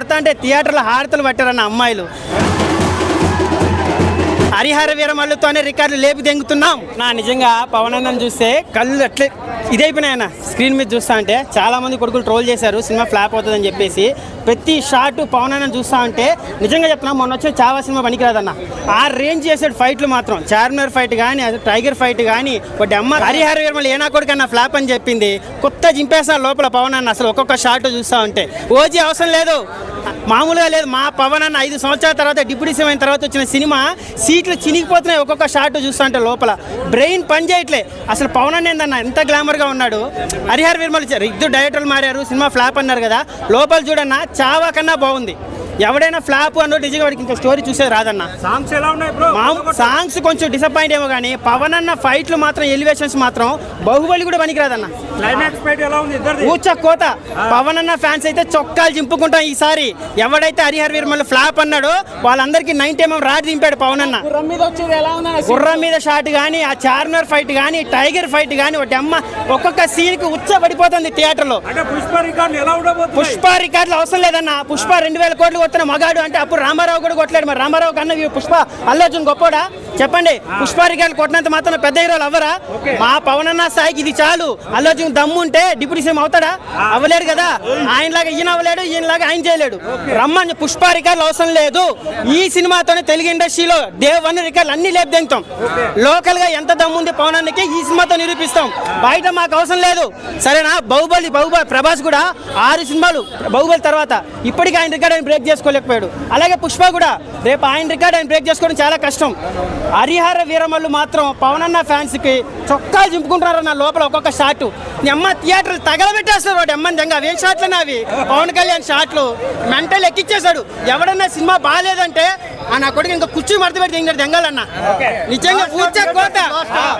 కొడతా అంటే థియేటర్లో హారతలు పట్టారన్న అమ్మాయిలు. హరిహర వీరమల్లుతోనే రికార్డులు లేపి దెంగుతున్నాం. నిజంగా పవన్ అన్నను చూస్తే కళ్ళు అట్లే ఇదైపోయినాయన్న. స్క్రీన్ మీద చూస్తా అంటే చాలా మంది కొడుకులు ట్రోల్ చేశారు సినిమా ఫ్లాప్ అవుతుందని చెప్పేసి. ప్రతి షాట్ పవన్ అన్నను చూస్తా ఉంటే నిజంగా చెప్తున్నా, మొన్న వచ్చే చావా సినిమా పనికిరాదన్న. ఆ రేంజ్ చేసాడు ఫైట్లు మాత్రం. చార్మినార్ ఫైట్ కానీ, టైగర్ ఫైట్ కానీ, ఒకటి అమ్మ హరిహర వీరమల్లు ఏనా కొడుకన్నా ఫ్లాప్ అని చెప్పింది. కొత్త జింపేసా లోపల పవన్ అన్న. అసలు ఒక్కొక్క షాట్ చూస్తా ఉంటే ఓజీ అవసరం లేదు, మామూలుగా లేదు. మా పవన్ అన్న 5 సంవత్సరాల తర్వాత డిప్యూటీ సీఎం అయిన తర్వాత వచ్చిన సినిమా సీట్లు చినిగిపోతున్నాయి ఒక్కొక్క షాట్ చూస్తా అంటే. లోపల బ్రెయిన్ పని చేయట్లే. అసలు పవన్ అన్న ఏందన్న ఎంత గ్లామర్గా ఉన్నాడు. హరిహర వీరమల్లు ఇద్దరు డైరెక్టర్లు మారారు, సినిమా ఫ్లాప్ అన్నారు కదా. లోపల చూడన్నా చావా కన్నా బాగుంది. ఎవడైనా ఫ్లాప్ అన్నో నిజంగా వాడికి ఇంకా స్టోరీ చూసేది రాదన్న. సాంగ్స్ కొంచెం డిసప్పాయింట్ ఏమో కానీ పవన్ అన్న ఫైట్లు మాత్రం, ఎలివేషన్స్ మాత్రం బాహుబలి కూడా పనికిరాదన్న. ఊచ కోత. పవన్ అన్న ఫ్యాన్స్ అయితే చొక్కాలు చింపుకుంటాం ఈసారి. ఎవడైతే హరిహర వీరమల్లు ఫ్లాప్ అన్నాడో వాళ్ళందరికీ 90mm రాడ్ దింపాడు పవన్ అన్న. గుర్రం మీద షాట్ కానీ, ఆ చార్మినార్ ఫైట్ కానీ, టైగర్ ఫైట్ కానీ, ఒకటి అమ్మ ఒక్కొక్క సీన్ కి ఉచ్చ పడిపోతుంది థియేటర్లో. పుష్ప రికార్డులు అవసరం లేదన్న. పుష్ప 2000 కోట్లు కొట్టిన మగాడు అంటే అప్పుడు రామారావు కూడా కొట్టలేడు. మరి రామారావు కన్నా పుష్ప అల్లు అర్జున్ గొప్పోడా చెప్పండి? పుష్ప రికార్డులు కొట్టినంత మాత్రం పెద్ద హీరోలు అవ్వరా? మా పవన్ అన్న స్థాయికి ఇది చాలు. అల్లు అర్జున్ దమ్ము ఉంటే డిప్యూటీ సీఎం అవుతాడా? అవ్వలేడు కదా. ఆయనలాగా ఈయన అవ్వలేడు, ఈయనలాగా ఆయన చేయలేడు. రమ్మని పుష్ప రికార్డులు అవసరం లేదు. ఈ సినిమాతోనే తెలుగు ఇండస్ట్రీలో డే 1 రికార్డులు అన్ని లేపుదెంగుతాం. లోకల్ గా ఎంత దమ్ము ఉంది పవన్ అన్నకి ఈ సినిమాతో నిరూపిస్తాం. బయట మాకు అవసరం లేదు. సరేనా? బాహుబలి ప్రభాస్ కూడా 6 సినిమాలు బాహుబలి తర్వాత ఇప్పటికీ ఆయన రికార్డు ఆయన బ్రేక్ చేసుకోలేకపోయాడు. అలాగే పుష్ప కూడా రేపు ఆయన రికార్డు ఆయన బ్రేక్ చేసుకోవడం చాలా కష్టం. హరిహర వీరమల్లు మాత్రం పవన్ అన్న ఫ్యాన్స్ కి చొక్కాలు చింపుకుంటున్నారు నా లోపల ఒక్కొక్క షాట్. అమ్మ థియేటర్లు తగలబెట్టేస్తారు వాడు. అమ్మని దెంగ అవేం షాట్లు అవి పవన్ కళ్యాణ్ షాట్లు మెంటల్ ఎక్కిచ్చేశాడు. ఎవడన్నా సినిమా బాగాలేదంటే నా కొడుకు ఇంకా కుర్చీ మడత పెట్టి ఇంకా దెంగాలన్న. నిజంగా పూర్తి కోత.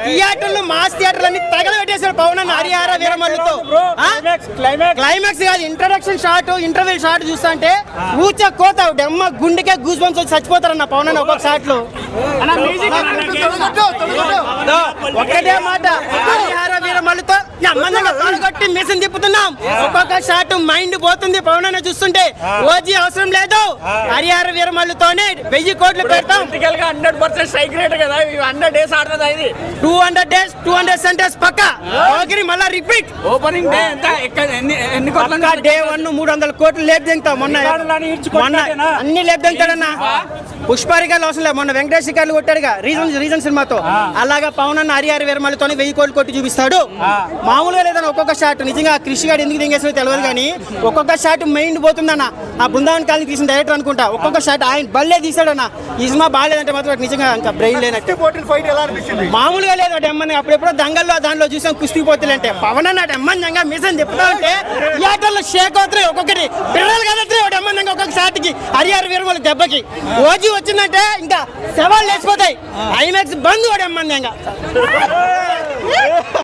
థియేటర్లు మాస్ థియేటర్లు అన్ని తగలబెట్టేశాడు పవన్ అన్న హరిహర వీరమల్లుతో. క్లైమాక్స్ కాదు, ఇంట్రడక్షన్ షాట్, ఇంటర్వెల్ షాట్ చూస్తా అంటే ఊచ కోత. అమ్మ గుండెకే గూస్ బంప్స్ వచ్చి చచ్చిపోతారన్న పవన్ అన్న ఒక్కొక్క షాట్లు. ఒక్కటే మాట, హరిహర వీరమల్లుతో కొట్టి మిషన్ తిప్పుతున్నాం. ఒక్కొక్క షాట్ మైండ్ పోతుంది పవన్ అన్న చూస్తుంటే. ఓజీ అవసరం లేదు. హరిహర వీరమల్లుతోనే 1000 కోట్లు పెడతాం. 100% స్ట్రైక్ రేట్ కదా. 100 days ఆడుతుంది ఇది. 200 days 200 సెంటెన్స్ పక్కా. మళ్ళా రిపీట్. ఓపెనింగ్ డే ఎంత ఎన్ని కోట్లు? డే 1 300 కోట్లు లేపు దింగుతాం. మొన్న అన్ని లేపు దింగుతాడన్న. పుష్ప రికార్డులు అవసరం లేదు. మొన్న వెంకటేష్ రికార్డులు కొట్టాడుగా రీజన్ సినిమాతో. అలాగా పవన్ అన్న హరిహర వీరమల్లుతో 1000 కోట్లు కొట్టి చూపిస్తాడు. మామూలుగా లేదన్న ఒక్కొక్క షాట్. నిజంగా కృషి గారు ఎందుకు దింగేసో తెలియదు కానీ ఒక్కొక్క షాట్ మైండ్ పోతుందన్న. ఆ బృందావన్ కాలనీ తీసిన డైరెక్టర్ అనుకుంటా. ఒక్కొక్క షాట్ ఆయన బల్లే తీసాడన్న. ఈ సినిమా బాగాలేదంటే మాత్రం నిజంగా ఇంకా బ్రెయిన్ లేనట్టు. మామూలుగా లేదు వాటి అమ్మని. అప్పుడెప్పుడో దంగల్లో దాంట్లో చూసాం కుస్తీపోతులు అంటే. పవన్ అన్న అమ్మని దంగా మిషన్ చెప్తా ఉంటే థియేటర్లో షేక్ అవుతున్నాయి ఒక్కొక్కటి. పిల్లలు కదవుతాయి వాటి అమ్మని దంగా ఒక్కొక్క షాట్కి హరిహర వీరమల్లు దెబ్బకి. ఓజీ వచ్చిందంటే ఇంకా సవాళ్ళు లేచిపోతాయి. ఐమాక్స్ బంద్ వాడి అమ్మని దంగా.